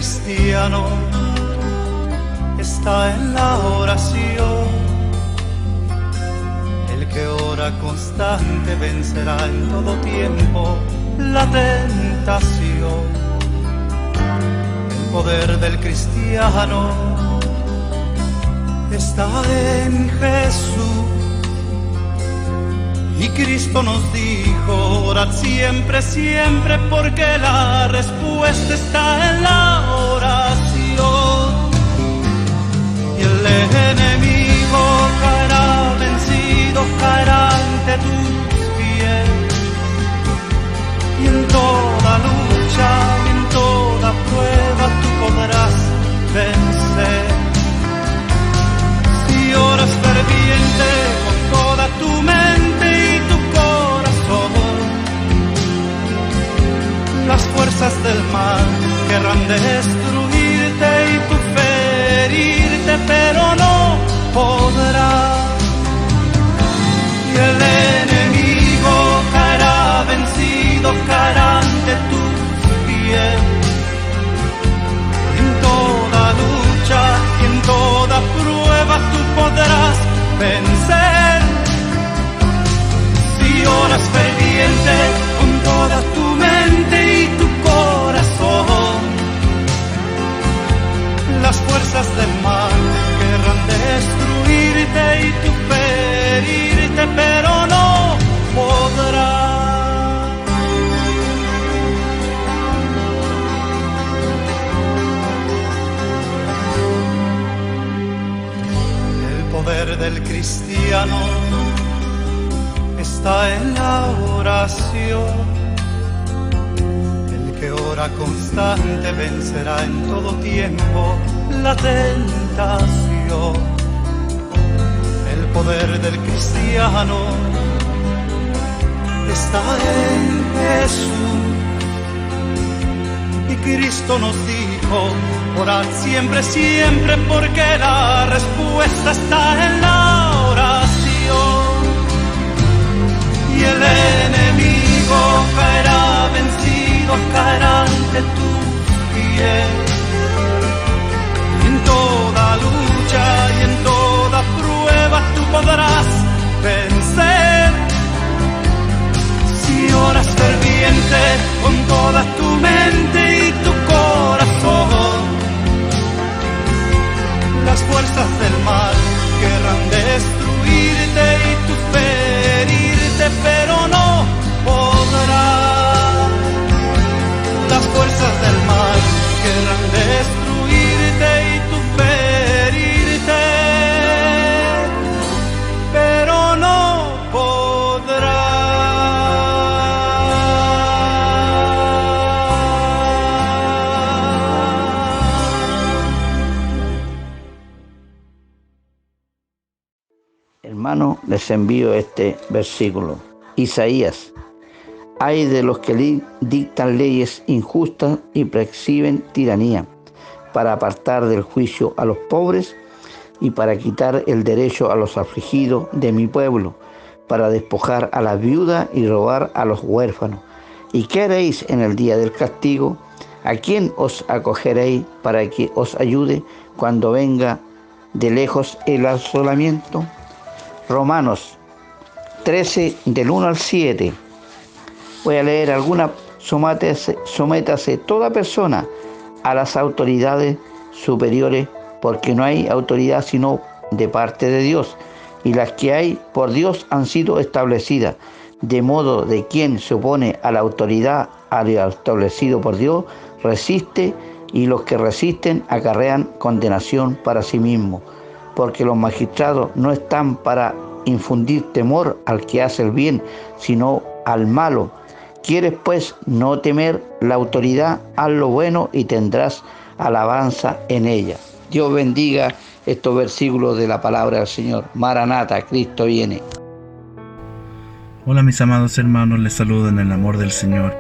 cristiano está en la oración. El que ora constante vencerá en todo tiempo la tentación. El poder del cristiano está en Jesús. Y Cristo nos dijo, orad siempre, siempre, porque la respuesta está en la oración. Y el enemigo caerá vencido, caerá ante tus pies. Y en toda lucha y en toda prueba tú podrás vencer. Si oras ferviente con toda tu mente y tu corazón, las fuerzas del mal querrán destruirte y tú ferirte, pero no podrás. Y el enemigo caerá vencido, caerá ante tus pies. En toda lucha y en toda prueba tú podrás vencer. Si oras ferviente con toda tu mente y tu corazón, las fuerzas del mal querrán destruirte y tú ferirte, pero no podrás. El poder del cristiano está en la oración. El que ora constante vencerá en todo tiempo la tentación. El poder del cristiano está en Jesús. Y Cristo nos dijo, orad siempre, siempre, porque la respuesta está en la oración. Y el enemigo caerá vencido, caerá ante tus pies. En toda lucha y en toda prueba tú podrás vencer. Si oras ferviente con toda tu mente y tu corazón, las fuerzas del mal querrán destruirte y tú ferirte, pero no podrás. Las fuerzas del mal querrán destruirte y tú ferirte, pero no podrás. Hermano, les envío este versículo. Isaías: ay de los que dictan leyes injustas y prescriben tiranía, para apartar del juicio a los pobres y para quitar el derecho a los afligidos de mi pueblo, para despojar a las viudas y robar a los huérfanos. ¿Y qué haréis en el día del castigo? ¿A quién os acogeréis para que os ayude cuando venga de lejos el asolamiento? Romanos 13, del 1 al 7. Voy a leer algunas. Sométase toda persona a las autoridades superiores, porque no hay autoridad sino de parte de Dios, y las que hay por Dios han sido establecidas, de modo de quien se opone a la autoridad, a lo establecido por Dios, resiste, y los que resisten acarrean condenación para sí mismos, porque los magistrados no están para infundir temor al que hace el bien, sino al malo. ¿Quieres pues no temer la autoridad? Haz lo bueno y tendrás alabanza en ella. Dios bendiga estos versículos de la palabra del Señor. Maranata, Cristo viene. Hola mis amados hermanos, les saludo en el amor del Señor.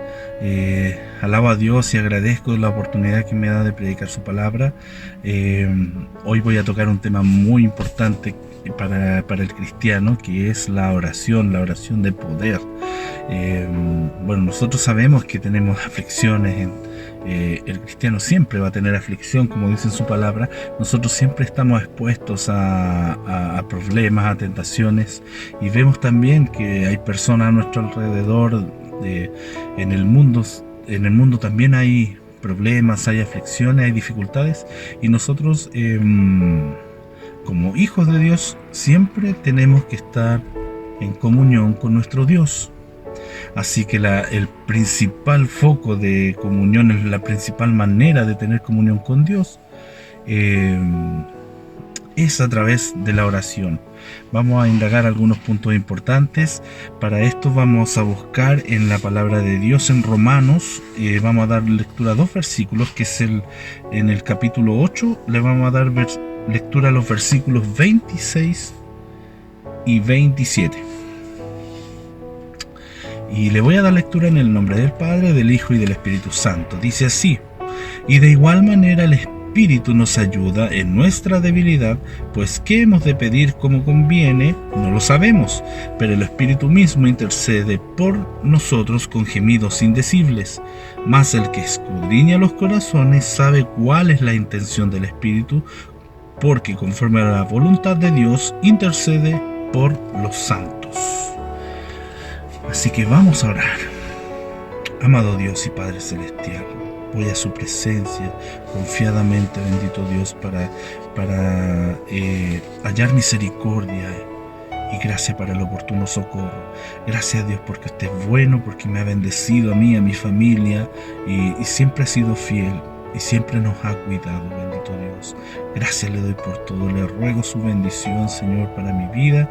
Alabo a Dios y agradezco la oportunidad que me da de predicar su palabra. Hoy voy a tocar un tema muy importante para el cristiano, que es la oración de poder. Bueno, nosotros sabemos que tenemos aflicciones. El cristiano siempre va a tener aflicción, como dice en su palabra. Nosotros siempre estamos expuestos a problemas, a tentaciones, y vemos también que hay personas a nuestro alrededor. En el mundo también hay problemas, hay aflicciones, hay dificultades, y nosotros como hijos de Dios siempre tenemos que estar en comunión con nuestro Dios. Así que el principal foco de comunión, la principal manera de tener comunión con Dios es a través de la oración. Vamos a indagar algunos puntos importantes. Para esto vamos a buscar en la palabra de Dios en Romanos. Vamos a dar lectura a 2 versículos, que es en el capítulo 8. Le vamos a dar lectura a los versículos 26 y 27. Y le voy a dar lectura en el nombre del Padre, del Hijo y del Espíritu Santo. Dice así: y de igual manera el Espíritu nos ayuda en nuestra debilidad, pues qué hemos de pedir como conviene, no lo sabemos, pero el Espíritu mismo intercede por nosotros con gemidos indecibles. Mas el que escudriña los corazones sabe cuál es la intención del Espíritu, porque conforme a la voluntad de Dios intercede por los santos. Así que vamos a orar. Amado Dios y Padre Celestial, voy a su presencia confiadamente, bendito Dios, para hallar misericordia y gracia para el oportuno socorro. Gracias a Dios porque usted es bueno, porque me ha bendecido a mí, a mi familia, y siempre ha sido fiel y siempre nos ha cuidado, bendito Dios. Gracias le doy por todo. Le ruego su bendición, Señor, para mi vida,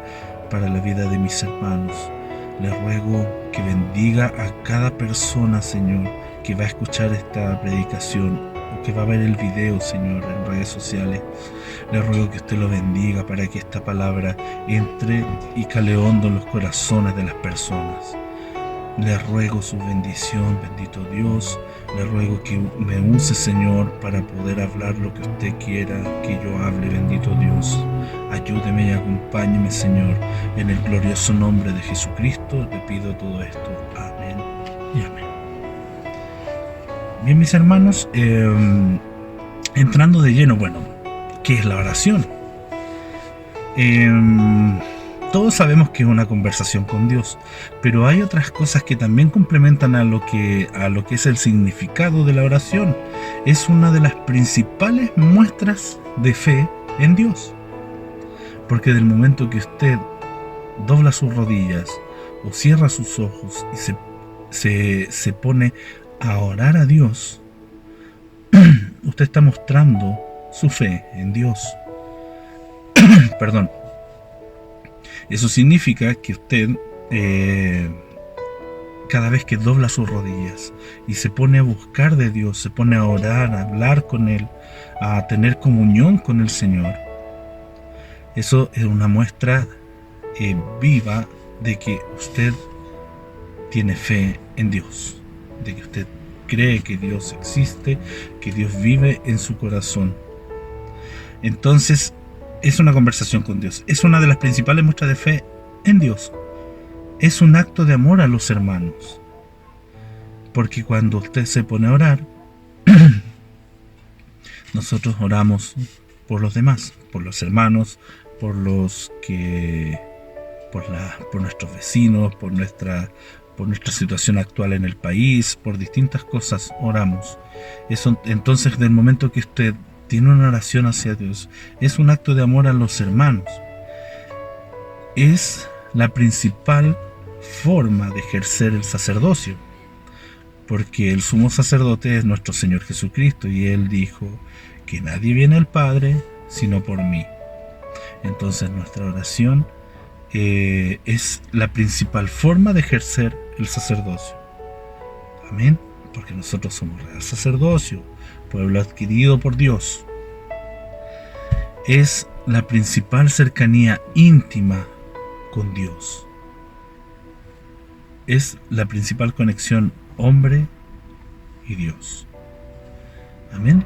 para la vida de mis hermanos. Le ruego que bendiga a cada persona, Señor, que va a escuchar esta predicación o que va a ver el video, Señor, en redes sociales. Le ruego que usted lo bendiga para que esta palabra entre y cale hondo en los corazones de las personas. Le ruego su bendición, bendito Dios. Le ruego que me use, Señor, para poder hablar lo que usted quiera que yo hable, bendito Dios. Ayúdeme y acompáñeme, Señor, en el glorioso nombre de Jesucristo. Le pido todo esto. Amén y amén. Bien, mis hermanos, entrando de lleno, bueno, ¿qué es la oración? Todos sabemos que es una conversación con Dios, pero hay otras cosas que también complementan a lo que es el significado de la oración. Es una de las principales muestras de fe en Dios, porque del momento que usted dobla sus rodillas o cierra sus ojos y se pone a orar a Dios, usted está mostrando su fe en Dios. Perdón. Eso significa que usted, cada vez que dobla sus rodillas y se pone a buscar de Dios, se pone a orar, a hablar con Él, a tener comunión con el Señor, eso es una muestra viva de que usted tiene fe en Dios, de que usted cree que Dios existe, que Dios vive en su corazón. Entonces, es una conversación con Dios. Es una de las principales muestras de fe en Dios. Es un acto de amor a los hermanos. Porque cuando usted se pone a orar, nosotros oramos por los demás, por los hermanos, por nuestros vecinos, por nuestra situación actual en el país, por distintas cosas oramos. Entonces, del momento que usted tiene una oración hacia Dios, es un acto de amor a los hermanos. Es la principal forma de ejercer el sacerdocio, porque el sumo sacerdote es nuestro Señor Jesucristo, y Él dijo que nadie viene al Padre sino por mí. Entonces nuestra oración es la principal forma de ejercer el sacerdocio. Amén, porque nosotros somos real sacerdocio, pueblo adquirido por Dios. Es la principal cercanía íntima con Dios. Es la principal conexión hombre y Dios. Amén.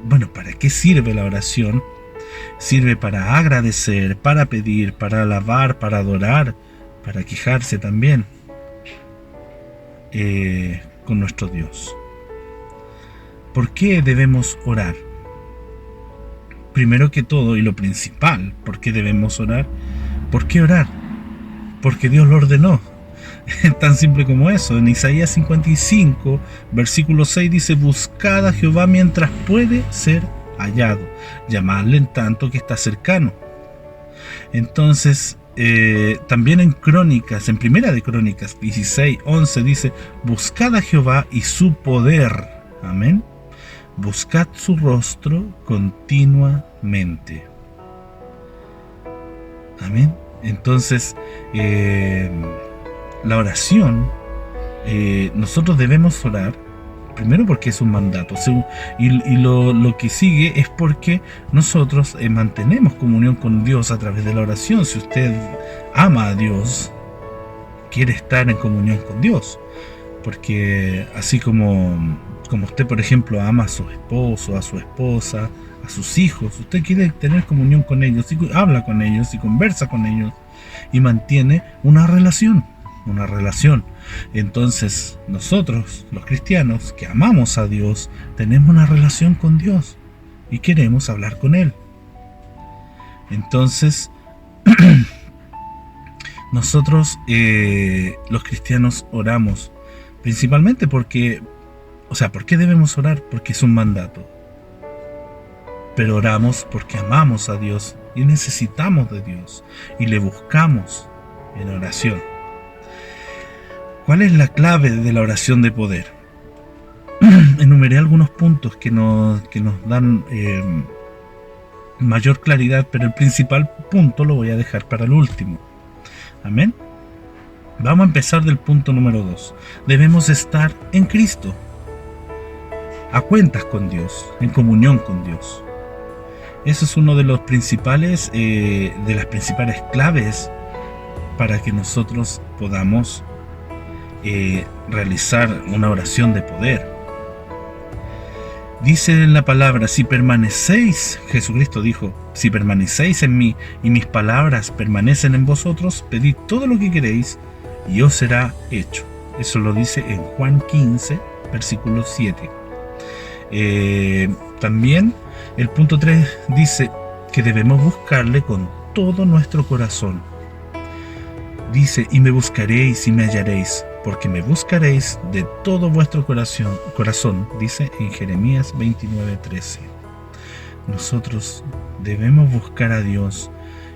Bueno, ¿para qué sirve la oración? Sirve para agradecer, para pedir, para alabar, para adorar, para quejarse también con nuestro Dios. ¿Por qué debemos orar? Primero que todo, y lo principal, ¿por qué debemos orar? ¿Por qué orar? Porque Dios lo ordenó. Es tan simple como eso. En Isaías 55, versículo 6 dice: buscad a Jehová mientras puede ser hallado, llamadle en tanto que está cercano. Entonces, también en Crónicas, en Primera de Crónicas 16, 11 dice: buscad a Jehová y su poder. Amén. Buscad su rostro continuamente. Amén. Entonces, la oración, nosotros debemos orar, primero porque es un mandato, y lo que sigue es porque nosotros mantenemos comunión con Dios a través de la oración. Si usted ama a Dios, quiere estar en comunión con Dios, porque así como usted, por ejemplo, ama a su esposo, a su esposa, a sus hijos, usted quiere tener comunión con ellos, y habla con ellos, y conversa con ellos, y mantiene una relación. Entonces, nosotros, los cristianos, que amamos a Dios, tenemos una relación con Dios, y queremos hablar con Él. Entonces, nosotros, los cristianos, oramos, principalmente porque, ¿por qué debemos orar? Porque es un mandato. Pero oramos porque amamos a Dios y necesitamos de Dios y le buscamos en oración. ¿Cuál es la clave de la oración de poder? Enumeré algunos puntos que nos dan mayor claridad, pero el principal punto lo voy a dejar para el último. Amén. Vamos a empezar del punto número 2. Debemos estar en Cristo, a cuentas con Dios, en comunión con Dios. Eso es uno de los principales, de las principales claves para que nosotros podamos realizar una oración de poder. Dice en la palabra: si permanecéis, Jesucristo dijo, si permanecéis en mí y mis palabras permanecen en vosotros, pedid todo lo que queréis y os será hecho. Eso lo dice en Juan 15, versículo 7. También el punto 3 dice que debemos buscarle con todo nuestro corazón. Dice: y me buscaréis y me hallaréis, porque me buscaréis de todo vuestro corazón, dice en Jeremías 29:13. Nosotros debemos buscar a Dios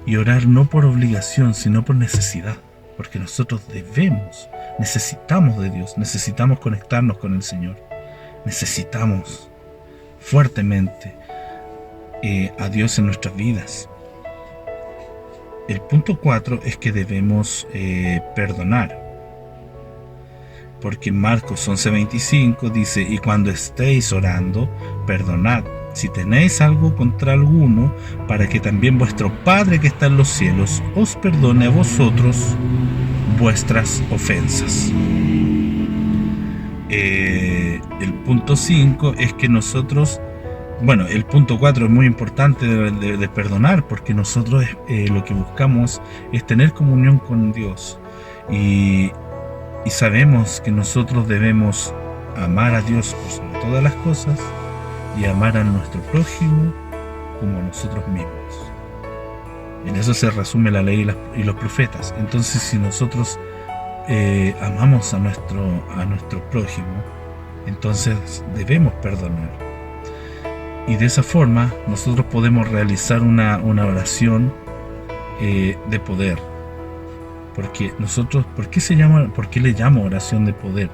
y orar no por obligación, sino por necesidad, porque nosotros necesitamos de Dios, necesitamos conectarnos con el Señor, necesitamos fuertemente a Dios en nuestras vidas. El punto 4 es que debemos perdonar, porque en Marcos 11:25 dice: y cuando estéis orando, perdonad si tenéis algo contra alguno, para que también vuestro Padre que está en los cielos os perdone a vosotros vuestras ofensas. El punto 5 es que nosotros, el punto 4 es muy importante de perdonar, porque nosotros lo que buscamos es tener comunión con Dios, y sabemos que nosotros debemos amar a Dios por sobre todas las cosas y amar a nuestro prójimo como a nosotros mismos. En eso se resume la ley y los profetas. Entonces, si nosotros amamos a nuestro prójimo, entonces debemos perdonar. Y de esa forma nosotros podemos realizar una oración de poder. Porque nosotros, ¿por qué le llamo oración de poder?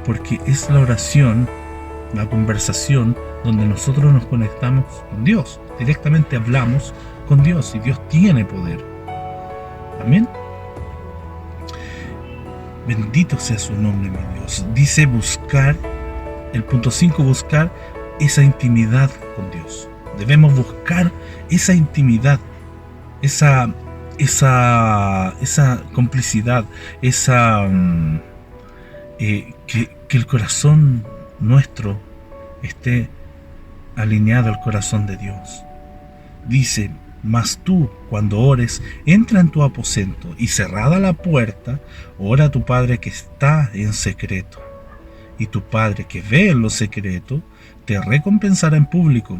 Porque es la oración, la conversación donde nosotros nos conectamos con Dios. Directamente hablamos con Dios y Dios tiene poder. Amén. Bendito sea su nombre, mi Dios. Dice buscar, el punto 5, buscar esa intimidad con Dios. Debemos buscar esa intimidad, esa esa complicidad, que el corazón nuestro esté alineado al corazón de Dios. Dice: mas tú, cuando ores, entra en tu aposento y cerrada la puerta, ora a tu Padre que está en secreto. Y tu Padre que ve en lo secreto, te recompensará en público.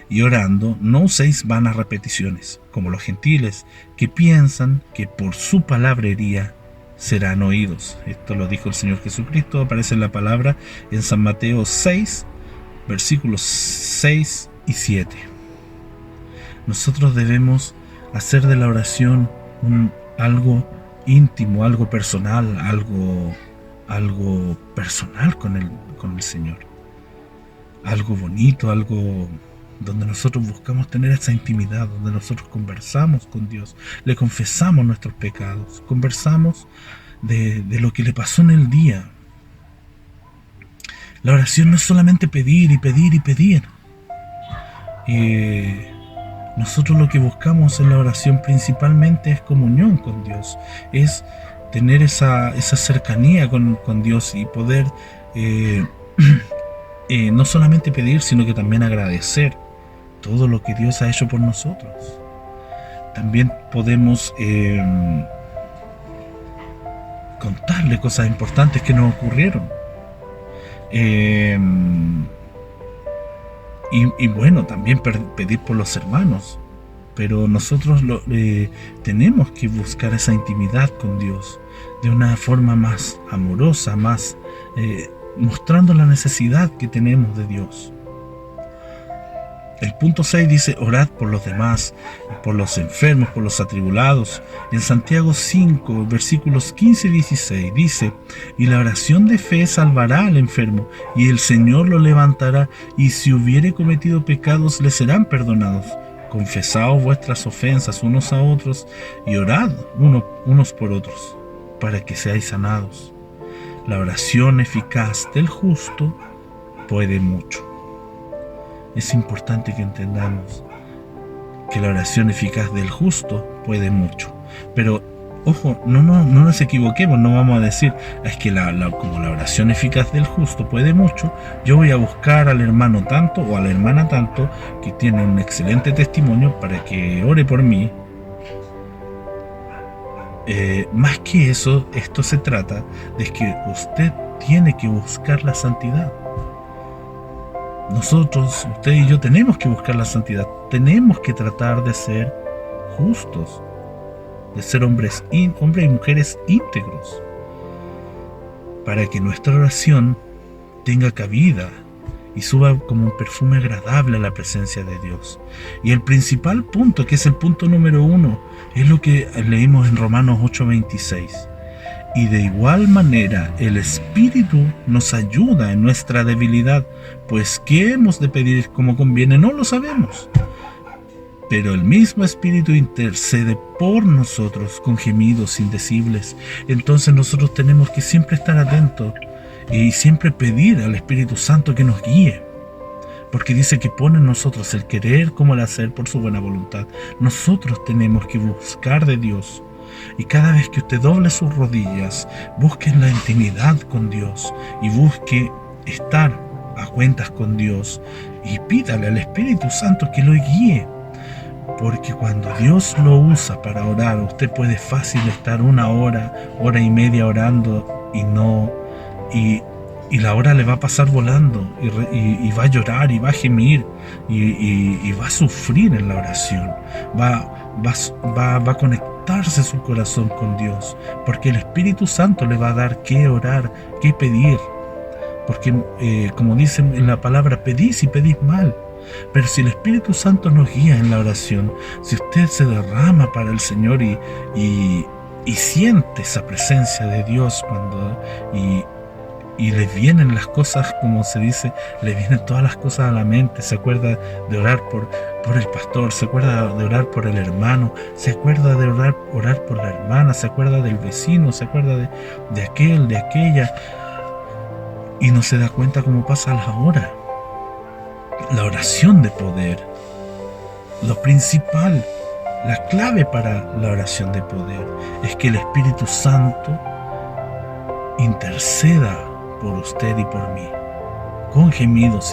Y orando, no uséis vanas repeticiones, como los gentiles, que piensan que por su palabrería serán oídos. Esto lo dijo el Señor Jesucristo, aparece en la palabra en San Mateo 6, versículos 6 y 7. Nosotros debemos hacer de la oración algo íntimo, algo personal, algo personal con el Señor. Algo bonito, algo donde nosotros buscamos tener esa intimidad, donde nosotros conversamos con Dios, le confesamos nuestros pecados, conversamos de lo que le pasó en el día. La oración no es solamente pedir y pedir y pedir. Nosotros lo que buscamos en la oración principalmente es comunión con Dios, es tener esa cercanía con Dios y poder no solamente pedir, sino que también agradecer todo lo que Dios ha hecho por nosotros. También podemos contarle cosas importantes que nos ocurrieron. Y bueno, también pedir por los hermanos. Pero nosotros tenemos que buscar esa intimidad con Dios de una forma más amorosa, más mostrando la necesidad que tenemos de Dios. El punto 6 dice: orad por los demás, por los enfermos, por los atribulados. En Santiago 5, versículos 15 y 16 dice: y la oración de fe salvará al enfermo, y el Señor lo levantará, y si hubiere cometido pecados le serán perdonados. Confesaos vuestras ofensas unos a otros, y orad unos por otros, para que seáis sanados. La oración eficaz del justo puede mucho. Es importante que entendamos que la oración eficaz del justo puede mucho. Pero, ojo, no nos equivoquemos, no vamos a decir: es que como la oración eficaz del justo puede mucho, yo voy a buscar al hermano tanto o a la hermana tanto que tiene un excelente testimonio para que ore por mí. Más que eso, esto se trata de que usted tiene que buscar la santidad. Nosotros, usted y yo, tenemos que buscar la santidad. Tenemos que tratar de ser justos, de ser hombres y mujeres íntegros, para que nuestra oración tenga cabida y suba como un perfume agradable a la presencia de Dios. Y el principal punto, que es el punto número 1, es lo que leímos en Romanos 8:26. Y de igual manera el Espíritu nos ayuda en nuestra debilidad, pues ¿qué hemos de pedir como conviene? No lo sabemos. Pero el mismo Espíritu intercede por nosotros con gemidos indecibles. Entonces nosotros tenemos que siempre estar atentos y siempre pedir al Espíritu Santo que nos guíe, porque dice que pone en nosotros el querer como el hacer por su buena voluntad. Nosotros tenemos que buscar de Dios. Y cada vez que usted doble sus rodillas, busque la intimidad con Dios y busque estar a cuentas con Dios y pídale al Espíritu Santo que lo guíe, porque cuando Dios lo usa para orar, usted puede fácil estar 1 hora, hora y media orando y la hora le va a pasar volando y va a llorar y va a gemir y va a sufrir en la oración, va a conectarse su corazón con Dios, porque el Espíritu Santo le va a dar qué orar, qué pedir, porque como dicen en la palabra, pedís y pedís mal. Pero si el Espíritu Santo nos guía en la oración, si usted se derrama para el Señor y siente esa presencia de Dios y le vienen las cosas, como se dice, le vienen todas las cosas a la mente, se acuerda de orar por el pastor, se acuerda de orar por el hermano, se acuerda de orar por la hermana, se acuerda del vecino, se acuerda de aquel, de aquella, y no se da cuenta cómo pasa la hora. La oración de poder, lo principal La clave para la oración de poder es que el Espíritu Santo interceda por usted y por mí, con gemidos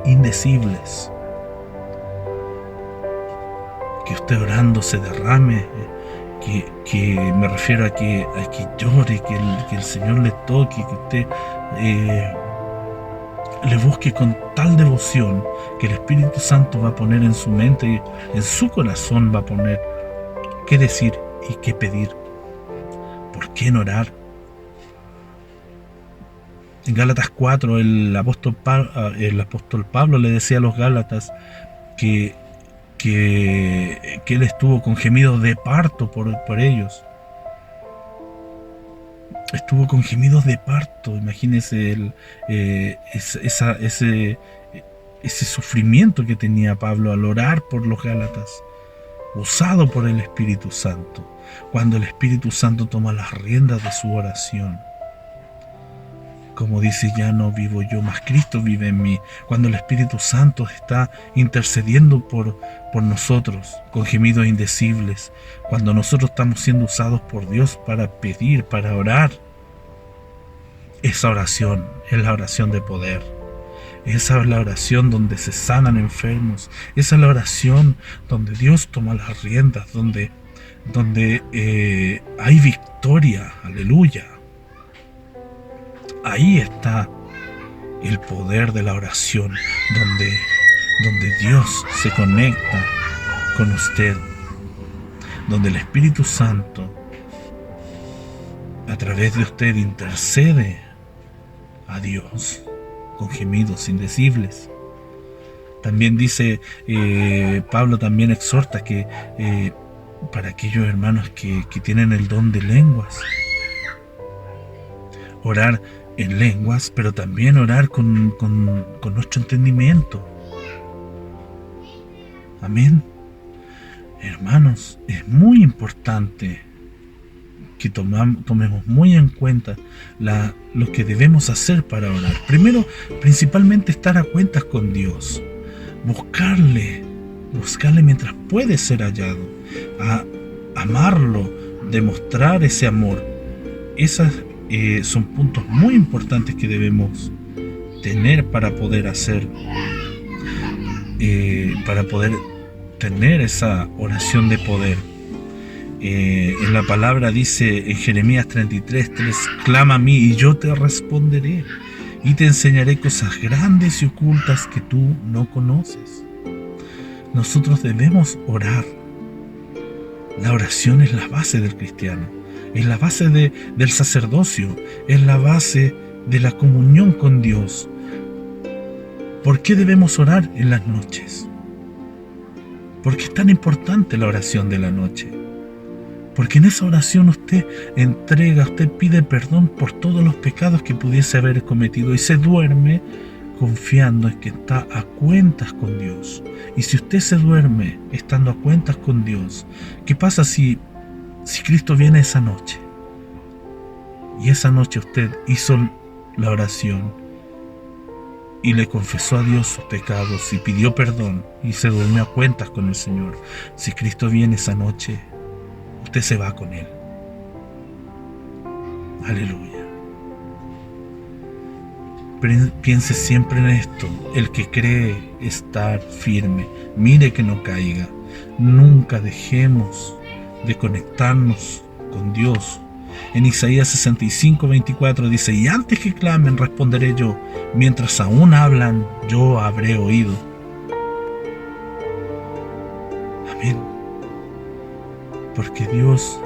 indecibles. Que usted orando se derrame, que me refiero a que llore, que el Señor le toque, que usted le busque con tal devoción que el Espíritu Santo va a poner en su mente, en su corazón va a poner qué decir y qué pedir, por quién orar. En Gálatas 4 el apóstol Pablo le decía a los Gálatas que él estuvo con gemidos de parto por ellos. Estuvo con gemidos de parto. Imagínense ese sufrimiento que tenía Pablo al orar por los Gálatas, usado por el Espíritu Santo. Cuando el Espíritu Santo toma las riendas de su oración, como dice, ya no vivo yo, mas Cristo vive en mí. Cuando el Espíritu Santo está intercediendo por nosotros con gemidos indecibles, cuando nosotros estamos siendo usados por Dios para pedir, para orar, esa oración es la oración de poder. Esa es la oración donde se sanan enfermos. Esa es la oración donde Dios toma las riendas, donde hay victoria. Aleluya. Ahí está el poder de la oración, donde Dios se conecta con usted, donde el Espíritu Santo a través de usted intercede a Dios con gemidos indecibles. También dice, Pablo también exhorta que para aquellos hermanos que tienen el don de lenguas, orar en lenguas, pero también orar con nuestro entendimiento. Amén. Hermanos, es muy importante que tomemos muy en cuenta lo que debemos hacer para orar. Primero, principalmente estar a cuentas con Dios. Buscarle mientras puede ser hallado. A amarlo, demostrar ese amor. Esas son puntos muy importantes que debemos tener para poder hacer, para poder tener esa oración de poder. En la palabra dice en Jeremías 33:3, clama a mí y yo te responderé y te enseñaré cosas grandes y ocultas que tú no conoces. Nosotros debemos orar. La oración es la base del cristiano, es la base del sacerdocio, es la base de la comunión con Dios. ¿Por qué debemos orar en las noches? ¿Por qué es tan importante la oración de la noche? Porque en esa oración usted pide perdón por todos los pecados que pudiese haber cometido y se duerme confiando en que está a cuentas con Dios. Y si usted se duerme estando a cuentas con Dios, ¿qué pasa si Cristo viene esa noche? Y esa noche usted hizo la oración y le confesó a Dios sus pecados y pidió perdón y se durmió a cuentas con el Señor. Si Cristo viene esa noche, usted se va con Él. Aleluya. Piense siempre en esto. El que cree estar firme, mire que no caiga. Nunca dejemos de conectarnos con Dios. En Isaías 65:24 dice, y antes que clamen responderé yo, mientras aún hablan yo habré oído. Amén. Porque Dios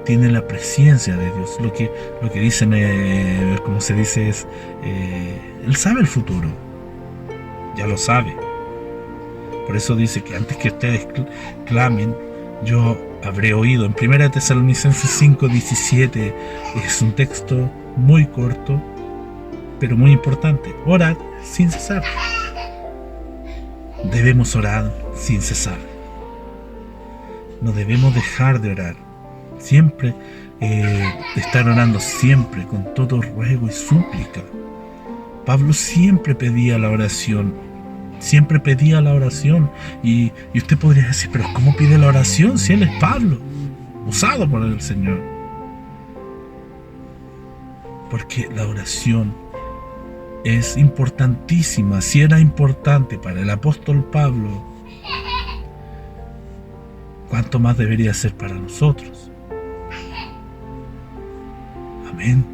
tiene la presencia de Dios. Lo que dicen, como se dice, es Él sabe el futuro. Ya lo sabe. Por eso dice que antes que ustedes clamen, yo habré oído. En 1 Tesalonicenses 5:17 es un texto muy corto, pero muy importante. Orad sin cesar. Debemos orar sin cesar. No debemos dejar de orar. Siempre estar orando siempre con todo ruego y súplica. Pablo siempre pedía la oración Siempre pedía la oración. Y usted podría decir, pero ¿cómo pide la oración si él es Pablo, usado por el Señor? Porque la oración es importantísima. Si era importante para el apóstol Pablo, ¿cuánto más debería ser para nosotros? Amén.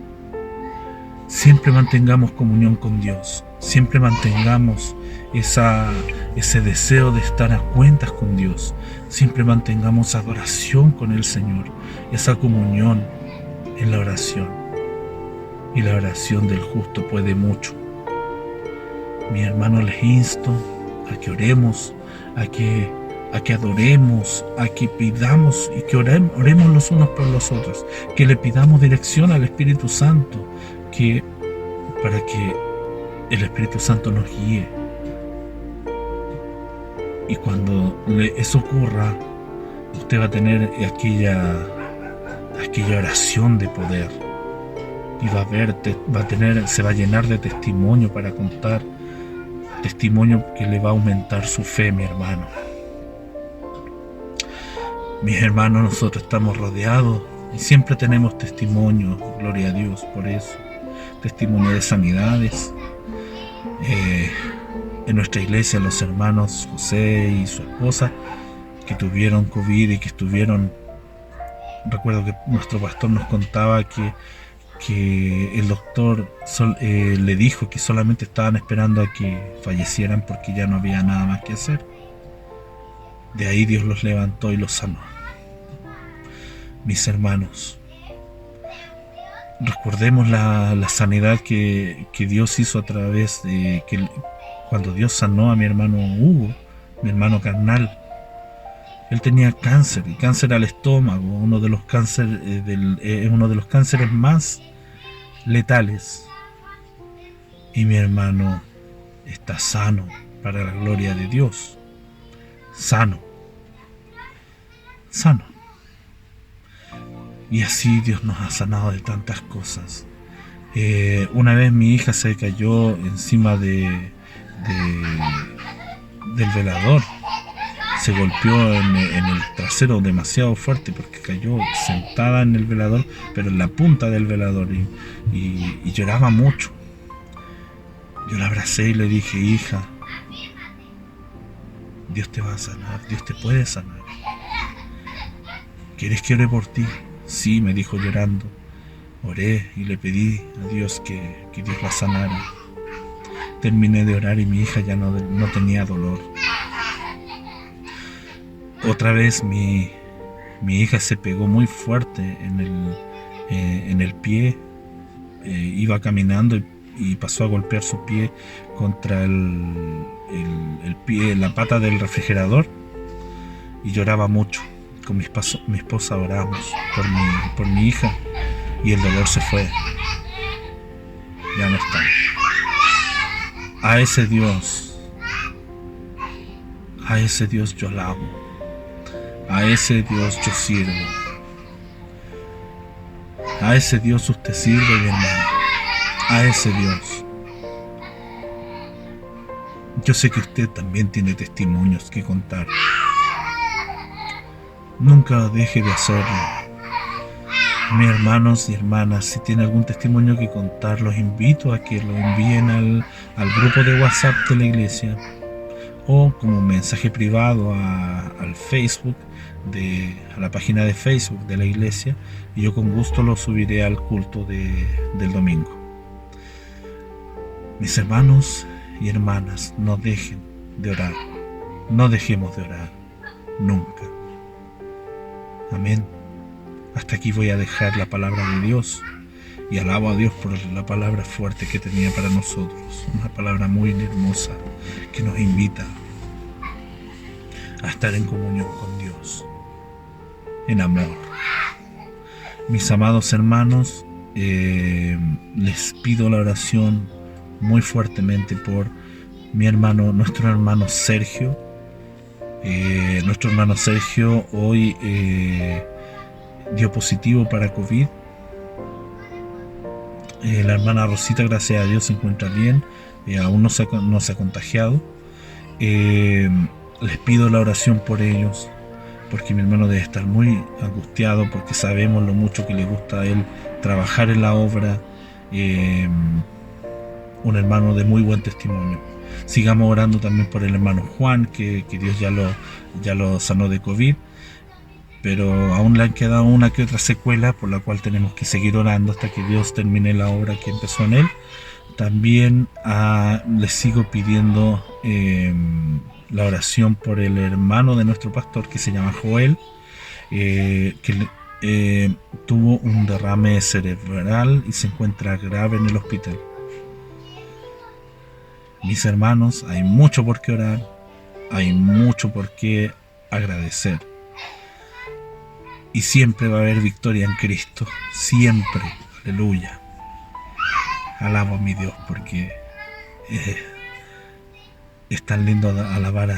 Siempre mantengamos comunión con Dios. Siempre mantengamos ese deseo de estar a cuentas con Dios. Siempre mantengamos adoración con el Señor, esa comunión en la oración. Y la oración del justo puede mucho. Mi hermano, les insto a que oremos, a que adoremos, a que pidamos y que oremos los unos por los otros, que le pidamos dirección al Espíritu Santo, para que el Espíritu Santo nos guíe. Y cuando eso ocurra, usted va a tener aquella oración de poder, y se va a llenar de testimonio para contar, testimonio que le va a aumentar su fe, mi hermano. Mis hermanos, nosotros estamos rodeados y siempre tenemos testimonio, gloria a Dios por eso, testimonio de sanidades. En nuestra iglesia, los hermanos José y su esposa que tuvieron COVID y que estuvieron, recuerdo que nuestro pastor nos contaba que el doctor le dijo que solamente estaban esperando a que fallecieran porque ya no había nada más que hacer. De ahí Dios los levantó y los sanó. Mis hermanos, recordemos la sanidad que Dios hizo a través de cuando Dios sanó a mi hermano Hugo, mi hermano carnal. Él tenía cáncer, y cáncer al estómago, uno de los cánceres más letales. Y mi hermano está sano, para la gloria de Dios. Sano. Y así Dios nos ha sanado de tantas cosas. Una vez mi hija se cayó encima del velador. Se golpeó en el trasero demasiado fuerte porque cayó sentada en el velador, pero en la punta del velador, y lloraba mucho. Yo la abracé y le dije: hija, Dios te va a sanar, Dios te puede sanar. ¿Quieres que ore por ti? Sí, me dijo llorando. Oré y le pedí a Dios que Dios la sanara. Terminé de orar y mi hija ya no tenía dolor. Otra vez mi hija se pegó muy fuerte en el pie. Iba caminando y pasó a golpear su pie contra el pie, la pata del refrigerador, y lloraba mucho. Con mi esposa oramos por mi hija, y el dolor se fue. Ya no está. A ese Dios yo alabo. A ese Dios yo sirvo. A ese Dios usted sirve, mi hermano. A ese Dios. Yo sé que usted también tiene testimonios que contar. Nunca deje de hacerlo. Mis hermanos y hermanas, si tiene algún testimonio que contar, los invito a que lo envíen al grupo de WhatsApp de la iglesia, o como mensaje privado al Facebook, a la página de Facebook de la iglesia, y yo con gusto lo subiré al culto del domingo. Mis hermanos y hermanas, no dejen de orar. No dejemos de orar. Nunca. Amén. Hasta aquí voy a dejar la palabra de Dios, y alabo a Dios por la palabra fuerte que tenía para nosotros. Una palabra muy hermosa que nos invita a estar en comunión con Dios, en amor. Mis amados hermanos, les pido la oración muy fuertemente por nuestro hermano Sergio. Nuestro hermano Sergio hoy dio positivo para COVID. La hermana Rosita, gracias a Dios, se encuentra bien, aún no se ha contagiado. Les pido la oración por ellos, porque mi hermano debe estar muy angustiado, porque sabemos lo mucho que le gusta a él trabajar en la obra. Un hermano de muy buen testimonio. Sigamos orando también por el hermano Juan, que Dios ya lo sanó de COVID, pero aún le han quedado una que otra secuela por la cual tenemos que seguir orando hasta que Dios termine la obra que empezó en él. También les sigo pidiendo la oración por el hermano de nuestro pastor, que se llama Joel, que tuvo un derrame cerebral y se encuentra grave en el hospital. Mis hermanos, hay mucho por qué orar, hay mucho por qué agradecer. Y siempre va a haber victoria en Cristo, siempre, aleluya. Alabo a mi Dios porque es tan lindo alabar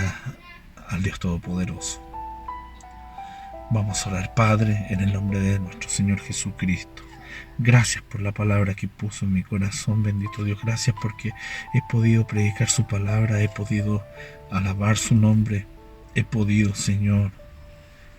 al Dios Todopoderoso. Vamos a orar. Padre, en el nombre de nuestro Señor Jesucristo. Gracias por la palabra que puso en mi corazón, bendito Dios. Gracias porque he podido predicar su palabra, he podido alabar su nombre, he podido, Señor,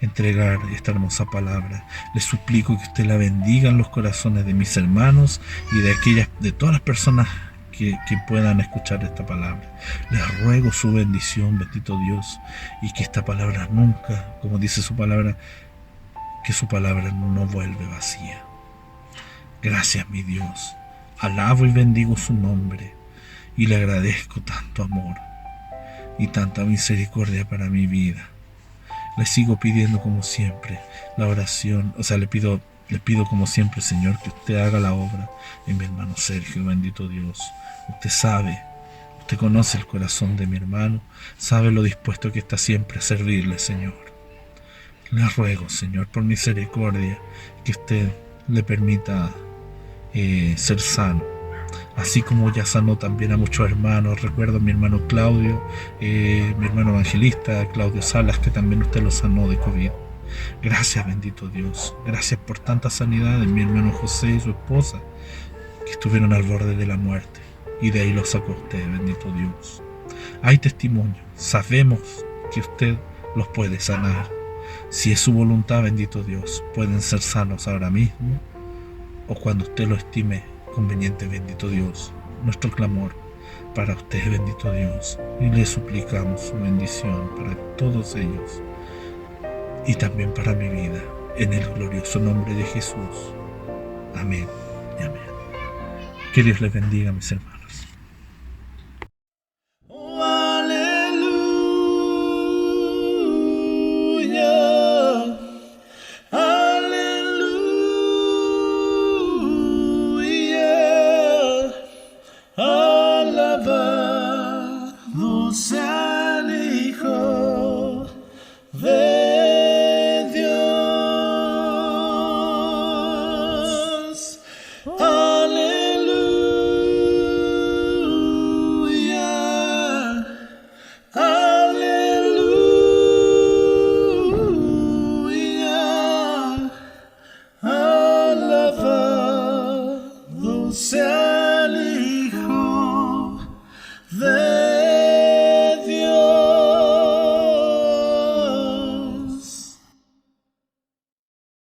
entregar esta hermosa palabra. Les suplico que usted la bendiga en los corazones de mis hermanos y de todas las personas que puedan escuchar esta palabra. Les ruego su bendición, bendito Dios, y que esta palabra nunca, como dice su palabra, que su palabra no vuelve vacía. Gracias, mi Dios. Alabo y bendigo su nombre y le agradezco tanto amor y tanta misericordia para mi vida. Le sigo pidiendo como siempre la oración, le pido como siempre, Señor, que usted haga la obra en mi hermano Sergio, bendito Dios. Usted sabe, usted conoce el corazón de mi hermano, sabe lo dispuesto que está siempre a servirle, Señor. Le ruego, Señor, por misericordia, que usted le permita ser sano, así como ya sanó también a muchos hermanos. Recuerdo a mi hermano Claudio, mi hermano evangelista Claudio Salas, que también usted lo sanó de COVID. Gracias, bendito Dios. Gracias por tanta sanidad de mi hermano José y su esposa, que estuvieron al borde de la muerte, y de ahí lo sacó usted, bendito Dios. Hay testimonio, sabemos que usted los puede sanar. Si es su voluntad, bendito Dios, pueden ser sanos ahora mismo o cuando usted lo estime conveniente, bendito Dios. Nuestro clamor para usted, bendito Dios, y le suplicamos su bendición para todos ellos y también para mi vida, en el glorioso nombre de Jesús. Amén y amén. Que Dios les bendiga, mis hermanos.